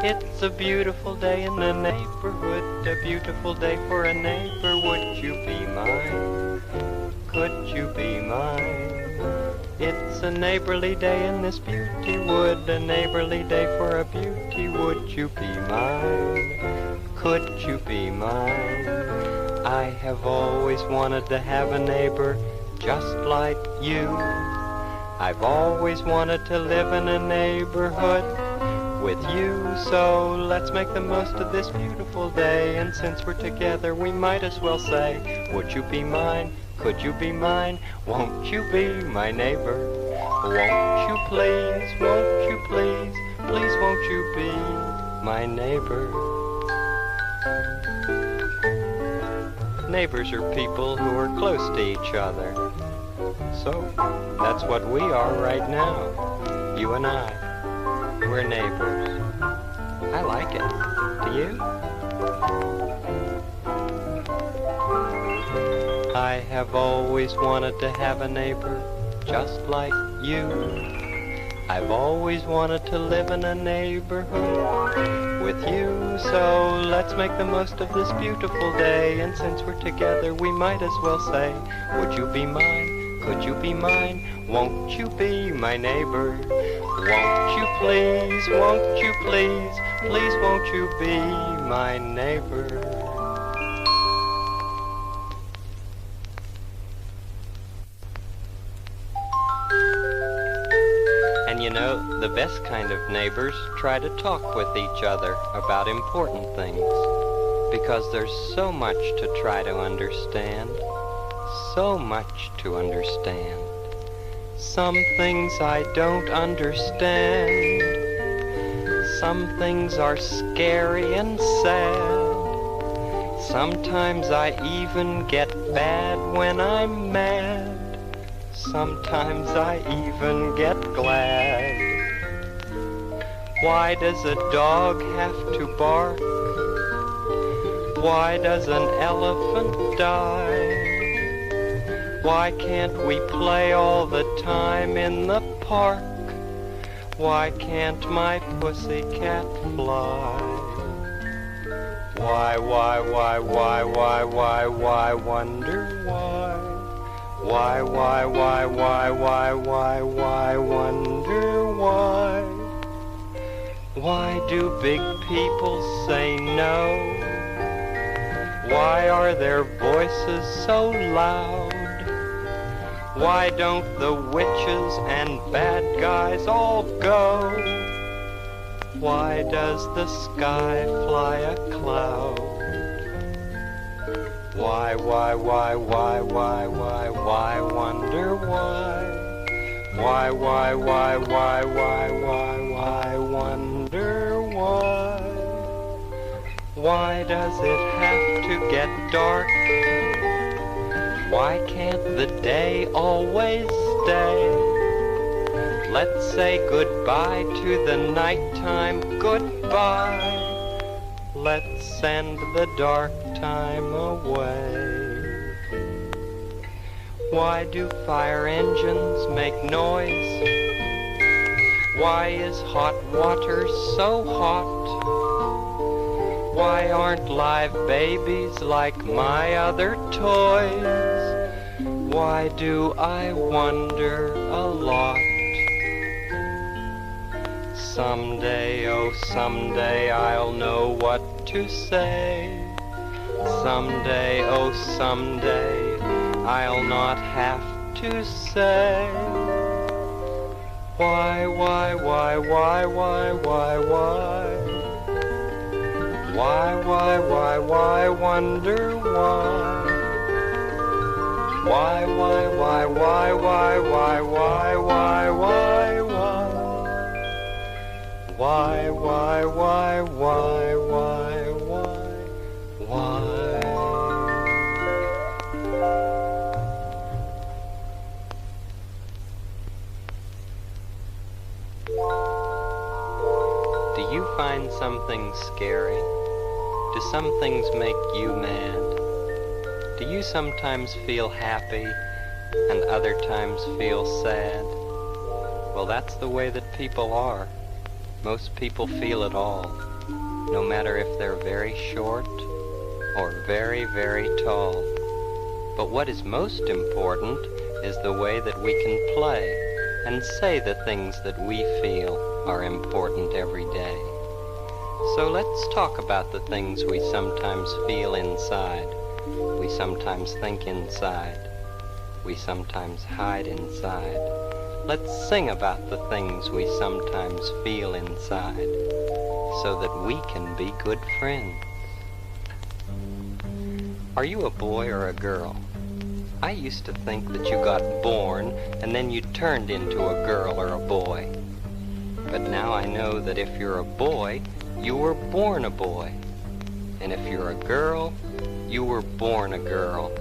It's a beautiful day in the neighborhood, a beautiful day for a neighbor. Would you be mine? Could you be mine? It's a neighborly day in this beauty wood, a neighborly day for a beauty. Would you be mine? Could you be mine? I have always wanted to have a neighbor just like you. I've always wanted to live in a neighborhood with you, so let's make the most of this beautiful day. And since we're together, we might as well say, would you be mine? Could you be mine? Won't you be my neighbor? Won't you please, please won't you be my neighbor? Neighbors are people who are close to each other. So that's what we are right now, you and I. We're neighbors. I like it. Do you? I have always wanted to have a neighbor just like you. I've always wanted to live in a neighborhood with you. So let's make the most of this beautiful day. And since we're together, we might as well say, would you be mine? Could you be mine? Won't you be my neighbor? Won't you please, please won't you be my neighbor? And you know, the best kind of neighbors try to talk with each other about important things, because there's so much to try to understand, so much to understand. Some things I don't understand. Some things are scary and sad. Sometimes I even get bad when I'm mad. Sometimes I even get glad. Why does a dog have to bark? Why does an elephant die? Why can't we play all the time in the park? Why can't my pussycat fly? Why, wonder why? Why, wonder why? Why do big people say no? Why are their voices so loud? Why don't the witches and bad guys all go? Why does the sky fly a cloud? Why, wonder why? Why, wonder why? Why does it have to get dark? Why can't the day always stay? Let's say goodbye to the nighttime, goodbye. Let's send the dark time away. Why do fire engines make noise? Why is hot water so hot? Why aren't live babies like my other toys? Why do I wonder a lot? Someday, oh someday, I'll know what to say. Someday, oh someday, I'll not have to say. Why? Why, wonder why? Why? Do you find something scary? Do some things make you mad? Do you sometimes feel happy and other times feel sad? Well, that's the way that people are. Most people feel it all, no matter if they're very short or very, very tall. But what is most important is the way that we can play and say the things that we feel are important every day. So let's talk about the things we sometimes feel inside, we sometimes think inside, we sometimes hide inside. Let's sing about the things we sometimes feel inside, so that we can be good friends. Are you a boy or a girl? I used to think that you got born and then you turned into a girl or a boy. But now I know that if you're a boy, you were born a boy. And if you're a girl, you were born a girl.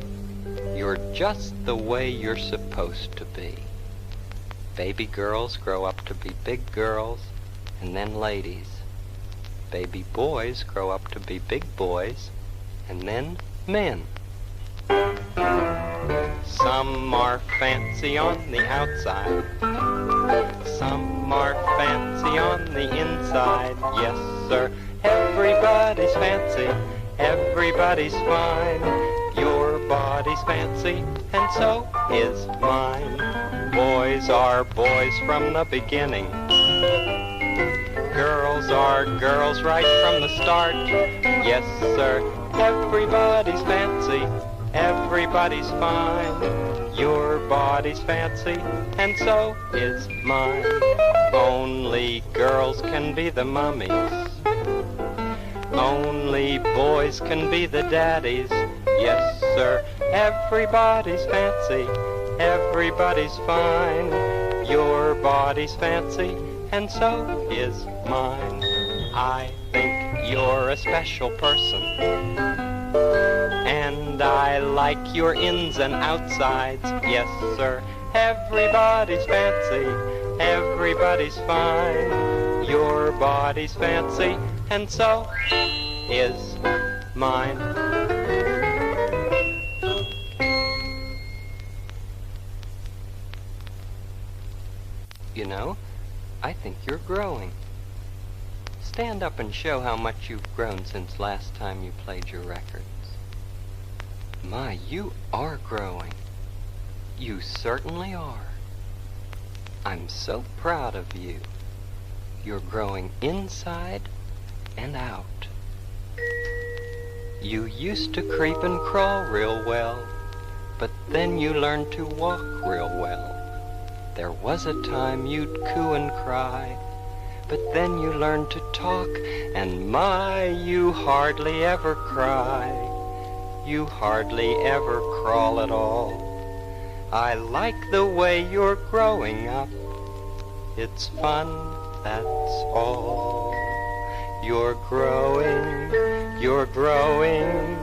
You're just the way you're supposed to be. Baby girls grow up to be big girls and then ladies. Baby boys grow up to be big boys and then men. Some are fancy on the outside, some are fancy on the inside. Yes, sir, everybody's fancy, everybody's fine. Your body's fancy, and so is mine. Boys are boys from the beginning. Girls are girls right from the start. Yes, sir, everybody's fancy, everybody's fine. Your body's fancy, and so is mine. Only girls can be the mummies. Only boys can be the daddies. Yes, sir, everybody's fancy, everybody's fine. Your body's fancy, and so is mine. I think you're a special person, and I like your ins and outsides. Yes, sir, everybody's fancy, everybody's fine. Your body's fancy, and so is mine. You know, I think you're growing. Stand up and show how much you've grown since last time you played your records. My, you are growing. You certainly are. I'm so proud of you. You're growing inside and out. You used to creep and crawl real well, but then you learned to walk real well. There was a time you'd coo and cry, but then you learned to talk, and my, you hardly ever cry. You hardly ever crawl at all. I like the way you're growing up. It's fun, that's all. You're growing, you're growing,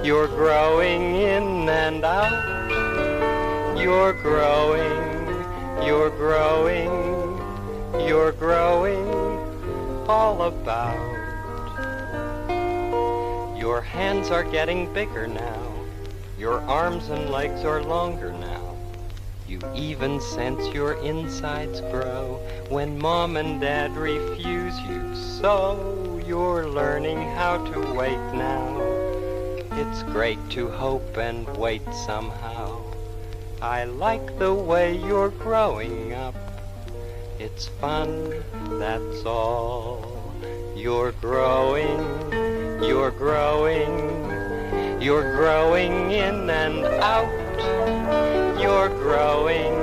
you're growing in and out. You're growing, you're growing, you're growing all about. Your hands are getting bigger now. Your arms and legs are longer now. You even sense your insides grow when Mom and Dad refuse you. So you're learning how to wait now. It's great to hope and wait somehow. I like the way you're growing up. It's fun, that's all. You're growing, you're growing, you're growing in and out. You're growing,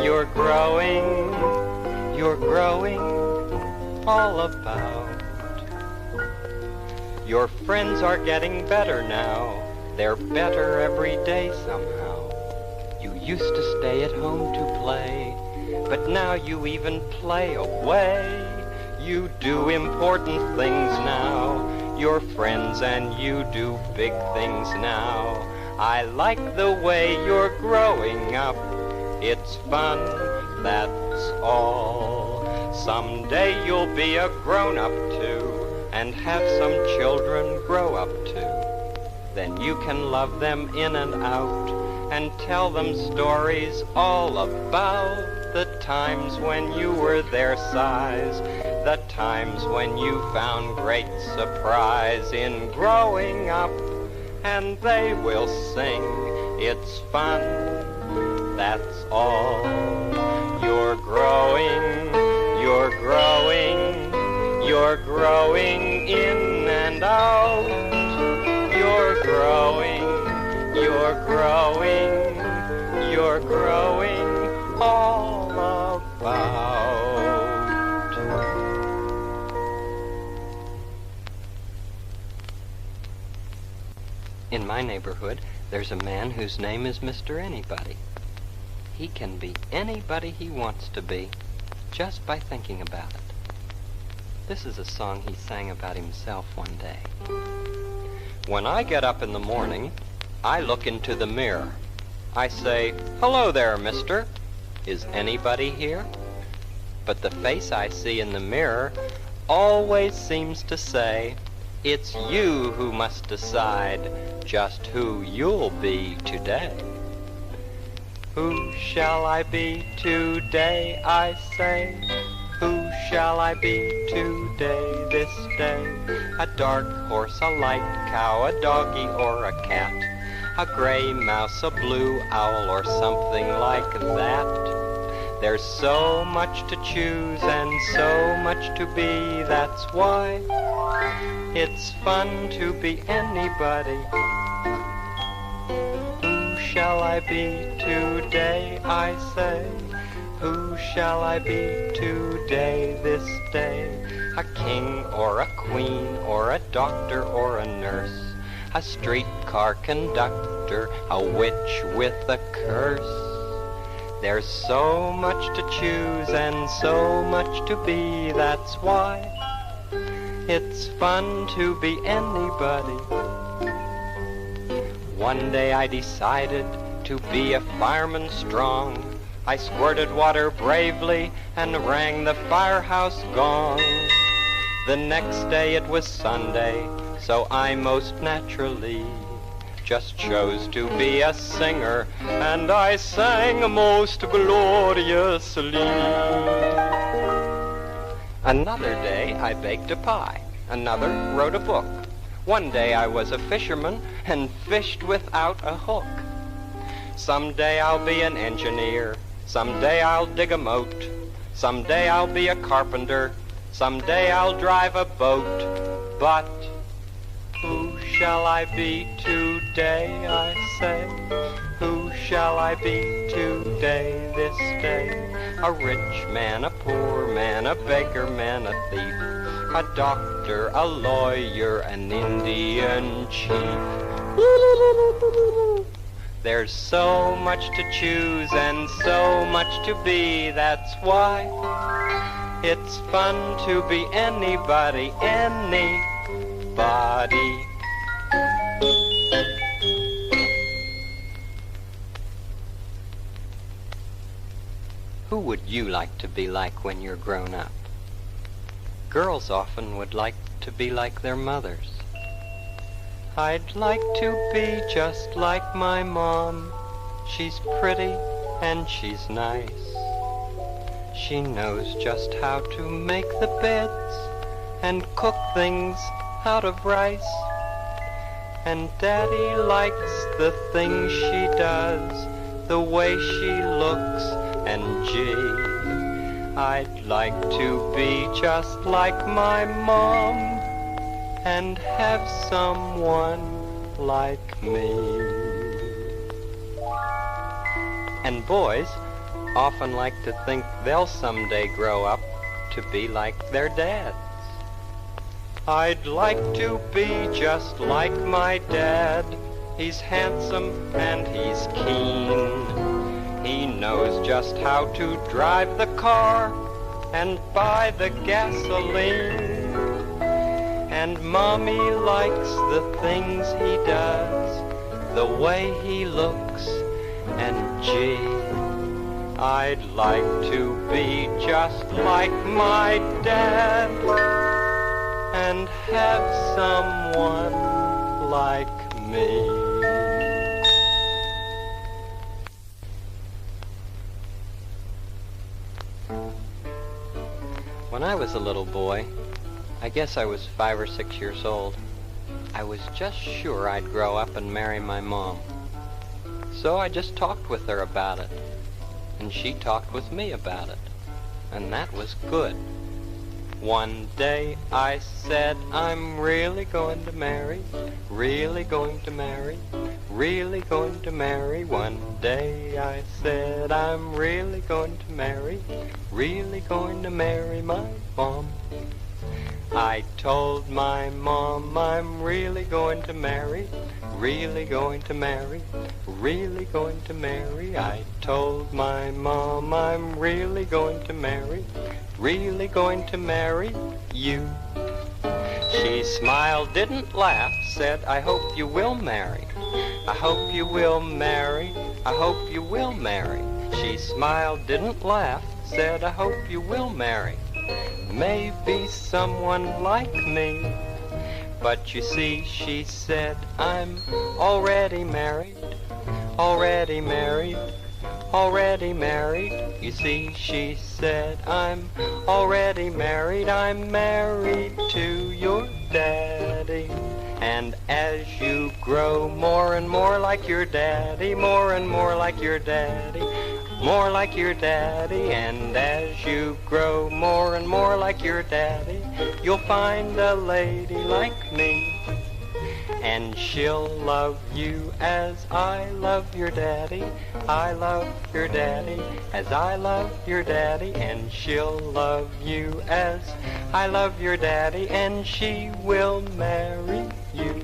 you're growing, you're growing all about. Your friends are getting better now. They're better every day somehow. You used to stay at home to play, but now you even play away. You do important things now. You're friends and you do big things now. I like the way you're growing up. It's fun, that's all. Someday you'll be a grown-up too, and have some children grow up too. Then you can love them in and out, and tell them stories all about the times when you were their size, the times when you found great surprise in growing up, and they will sing, it's fun, that's all. You're growing, you're growing, you're growing in and out. You're growing, you're growing, you're growing all about. In my neighborhood, there's a man whose name is Mr. Anybody. He can be anybody he wants to be, just by thinking about it. This is a song he sang about himself one day. When I get up in the morning, I look into the mirror. I say, "Hello there, mister. Is anybody here?" But the face I see in the mirror always seems to say, "It's you who must decide just who you'll be today." Who shall I be today, I say? Who shall I be today, this day? A dark horse, a light cow, a doggy or a cat, a gray mouse, a blue owl, or something like that. There's so much to choose and so much to be, that's why it's fun to be anybody. Who shall I be today, I say? Who shall I be today, this day? A king or a queen or a doctor or a nurse, a streetcar conductor, a witch with a curse. There's so much to choose and so much to be, that's why it's fun to be anybody. One day I decided to be a fireman strong. I squirted water bravely and rang the firehouse gong. The next day it was Sunday, so I most naturally just chose to be a singer, and I sang most gloriously. Another day I baked a pie, another wrote a book. One day I was a fisherman and fished without a hook. Someday I'll be an engineer, someday I'll dig a moat, someday I'll be a carpenter, someday I'll drive a boat. But who shall I be today, I say? Who shall I be today, this day? A rich man, a poor man, a beggar man, a thief, a doctor, a lawyer, an Indian chief. There's so much to choose and so much to be, that's why it's fun to be anybody, anybody. Who would you like to be like when you're grown up? Girls often would like to be like their mothers. I'd like to be just like my mom. She's pretty and she's nice. She knows just how to make the beds and cook things out of rice. And Daddy likes the things she does, the way she looks, and gee, I'd like to be just like my mom and have someone like me. And boys often like to think they'll someday grow up to be like their dads. I'd like to be just like my dad. He's handsome and he's keen. He knows just how to drive the car and buy the gasoline. And Mommy likes the things he does, the way he looks, and gee, I'd like to be just like my dad and have someone like me. was a little boy, I guess I was 5 or 6 years old, I was just sure I'd grow up and marry my mom. So I just talked with her about it, and she talked with me about it, and that was good. One day I said, I'm really going to marry, really going to marry, really going to marry. One day I said, I'm really going to marry, really going to marry my mom. I told my mom I'm really going to marry, really going to marry, really going to marry. I told my mom I'm really going to marry, really going to marry you. She smiled, didn't laugh, said, I hope you will marry, I hope you will marry, I hope you will marry. She smiled, didn't laugh, said, I hope you will marry, maybe someone like me. But you see, she said, I'm already married, already married, already married. You see, she said, I'm already married, I'm married to your daddy. And as you grow more and more like your daddy, more and more like your daddy, more like your daddy, and as you grow more and more like your daddy, you'll find a lady like me. And she'll love you as I love your daddy, I love your daddy, as I love your daddy. And she'll love you as I love your daddy, and she will marry you.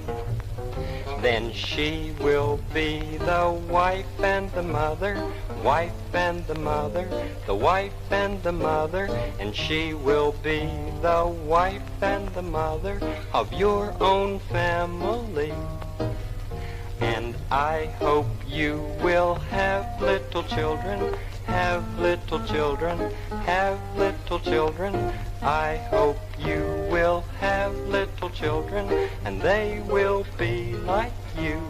Then she will be the wife and the mother, wife and the mother, the wife and the mother, and she will be the wife and the mother of your own family. And I hope you will have little children, have little children, have little children. I hope you will have little children, and they will be like you.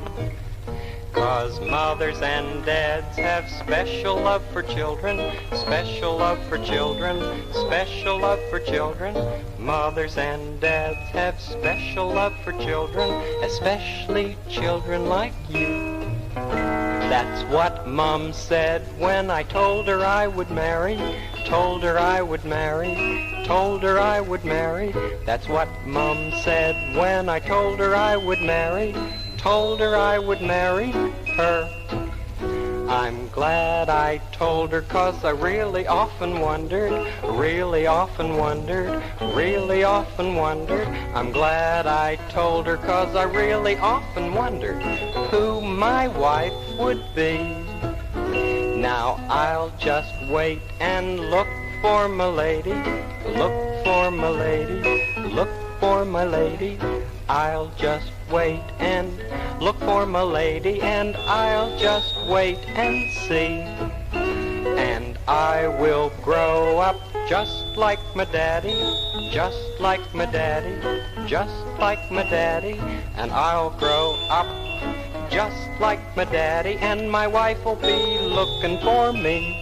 'Cause mothers and dads have special love for children, special love for children, special love for children. Mothers and dads have special love for children, especially children like you. That's what Mom said when I told her I would marry, told her I would marry, told her I would marry. That's what Mom said when I told her I would marry, told her I would marry her. I'm glad I told her, 'cause I really often wondered, really often wondered, really often wondered. I'm glad I told her, 'cause I really often wondered who my wife would be. Now I'll just wait and look for my lady, look for my lady, look for my lady. I'll just wait and look for my lady, and I'll just wait and see. And I will grow up just like my daddy, just like my daddy, just like my daddy. And I'll grow up just like my daddy, and my wife will be looking for me.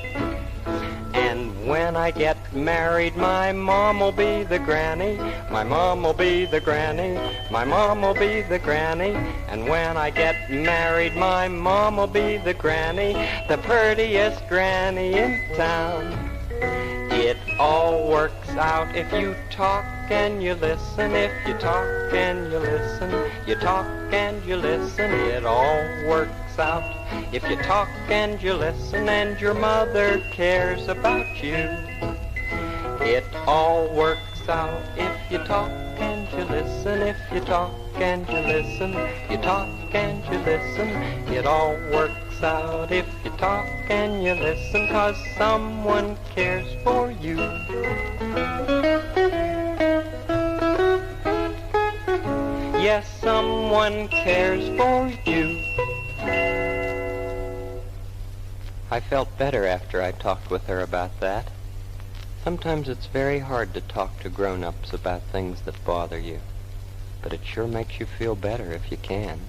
And when I get married, my mom will be the granny, my mom will be the granny, my mom will be the granny. And when I get married, my mom will be the granny, the prettiest granny in town. It all works out if you talk and you listen, if you talk and you listen, you talk and you listen. It all works out if you talk and you listen, and your mother cares about you. It all works out if you talk and you listen, if you talk and you listen, you talk and you listen. It all works out if you talk and you listen, 'cause someone cares for you. Yes, someone cares for you. I felt better after I talked with her about that. Sometimes it's very hard to talk to grown-ups about things that bother you, but it sure makes you feel better if you can.